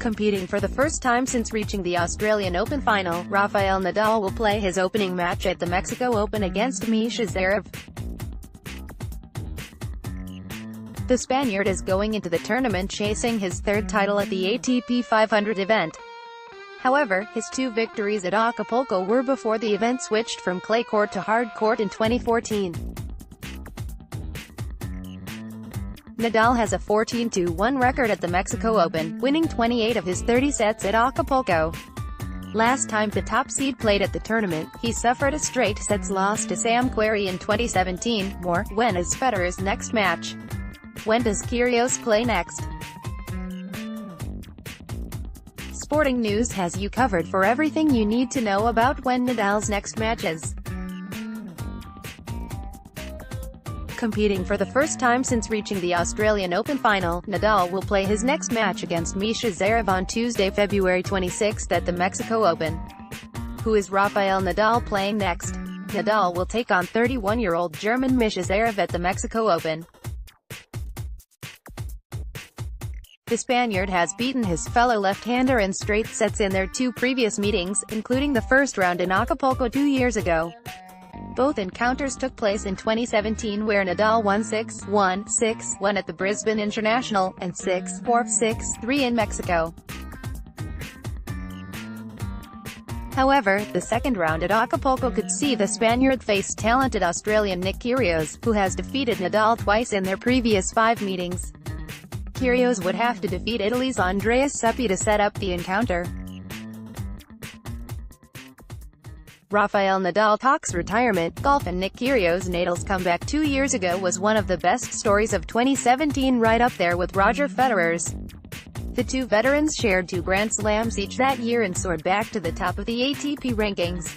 Competing for the first time since reaching the Australian Open final, Rafael Nadal will play his opening match at the Mexico Open against Mischa Zverev. The Spaniard is going into the tournament chasing his third title at the ATP 500 event. However, his two victories at Acapulco were before the event switched from clay court to hard court in 2014. Nadal has a 14-1 record at the Mexico Open, winning 28 of his 30 sets at Acapulco. Last time the top seed played at the tournament, he suffered a straight sets loss to Sam Querrey in 2017. When is Federer's next match? When does Kyrgios play next? Sporting News has you covered for everything you need to know about when Nadal's next match is. Competing for the first time since reaching the Australian Open final, Nadal will play his next match against Mischa Zverev on Tuesday, February 26 at the Mexico Open. Who is Rafael Nadal playing next? Nadal will take on 31-year-old German Mischa Zverev at the Mexico Open. The Spaniard has beaten his fellow left-hander in straight sets in their two previous meetings, including the first round in Acapulco 2 years ago. Both encounters took place in 2017 where Nadal won 6-1, 6-1 at the Brisbane International, and 6-4, 6-3 in Mexico. However, the second round at Acapulco could see the Spaniard face talented Australian Nick Kyrgios, who has defeated Nadal twice in their previous 5 meetings. Kyrgios would have to defeat Italy's Andreas Seppi to set up the encounter. Rafael Nadal talks retirement, golf, and Nick Kyrgios' Nadal's comeback 2 years ago was one of the best stories of 2017, right up there with Roger Federer's. The two veterans shared 2 Grand Slams each that year and soared back to the top of the ATP rankings.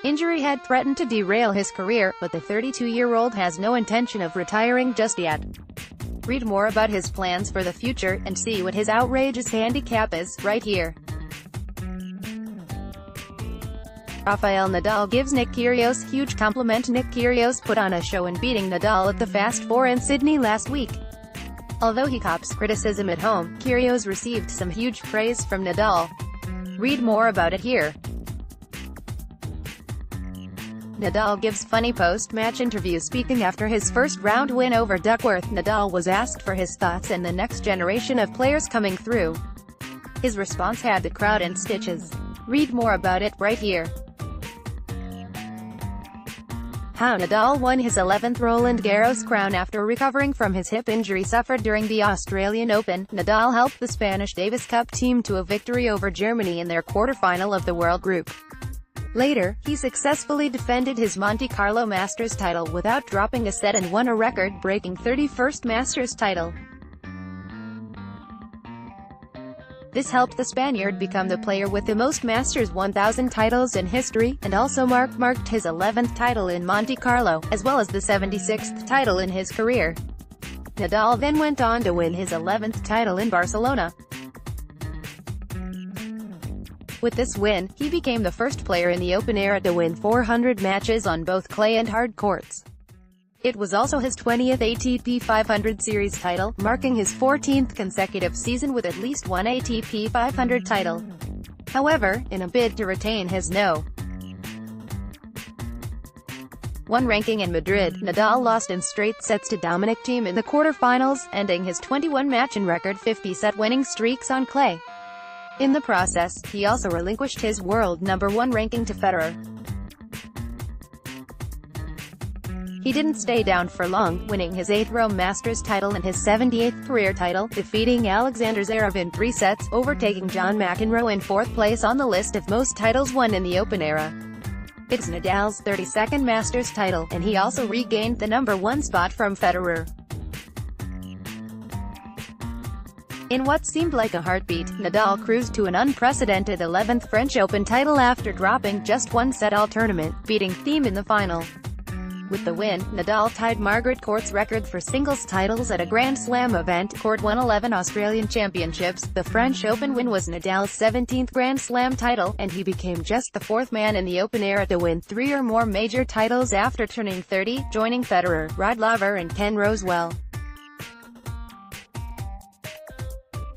Injury had threatened to derail his career, but the 32-year-old has no intention of retiring just yet. Read more about his plans for the future, and see what his outrageous handicap is, right here. Rafael Nadal gives Nick Kyrgios huge compliment. Nick Kyrgios put on a show in beating Nadal at the Fast Four in Sydney last week. Although he cops criticism at home, Kyrgios received some huge praise from Nadal. Read more about it here. Nadal gives funny post-match interview. Speaking after his first round win over Duckworth, Nadal was asked for his thoughts and the next generation of players coming through. His response had the crowd in stitches. Read more about it right here. How Nadal won his 11th Roland Garros crown after recovering from his hip injury suffered during the Australian Open. Nadal helped the Spanish Davis Cup team to a victory over Germany in their quarterfinal of the World Group. Later, he successfully defended his Monte Carlo Masters title without dropping a set and won a record-breaking 31st Masters title. This helped the Spaniard become the player with the most Masters 1000 titles in history, and also marked his 11th title in Monte Carlo, as well as the 76th title in his career. Nadal then went on to win his 11th title in Barcelona. With this win, he became the first player in the Open era to win 400 matches on both clay and hard courts. It was also his 20th ATP 500 Series title, marking his 14th consecutive season with at least one ATP 500 title. However, in a bid to retain his No. 1 ranking in Madrid, Nadal lost in straight sets to Dominic Thiem in the quarterfinals, ending his 21-match and record 50-set winning streaks on clay. In the process, he also relinquished his world #1 ranking to Federer. He didn't stay down for long, winning his 8th Rome Masters title and his 78th career title, defeating Alexander Zverev in 3 sets, overtaking John McEnroe in 4th place on the list of most titles won in the Open era. It's Nadal's 32nd Masters title, and he also regained the #1 spot from Federer. In what seemed like a heartbeat, Nadal cruised to an unprecedented 11th French Open title after dropping just 1 set all tournament, beating Thiem in the final. With the win, Nadal tied Margaret Court's record for singles titles at a Grand Slam event. Court won 11 Australian Championships. The French Open win was Nadal's 17th Grand Slam title, and he became just the 4th man in the Open era to win 3 or more major titles after turning 30, joining Federer, Rod Laver and Ken Rosewell.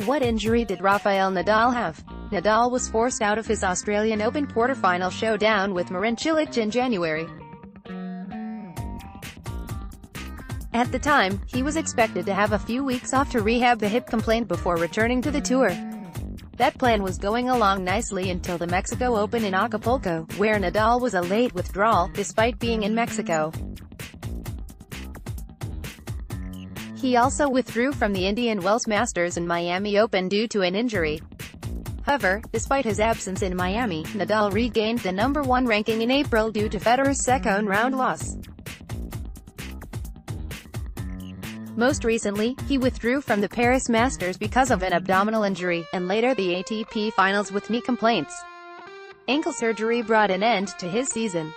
What injury did Rafael Nadal have? Nadal was forced out of his Australian Open quarter-final showdown with Marin Cilic in January. At the time, he was expected to have a few weeks off to rehab the hip complaint before returning to the tour. That plan was going along nicely until the Mexico Open in Acapulco, where Nadal was a late withdrawal, despite being in Mexico. He also withdrew from the Indian Wells Masters and Miami Open due to an injury. However, despite his absence in Miami, Nadal regained the #1 ranking in April due to Federer's second-round loss. Most recently, he withdrew from the Paris Masters because of an abdominal injury, and later the ATP Finals with knee complaints. Ankle surgery brought an end to his season.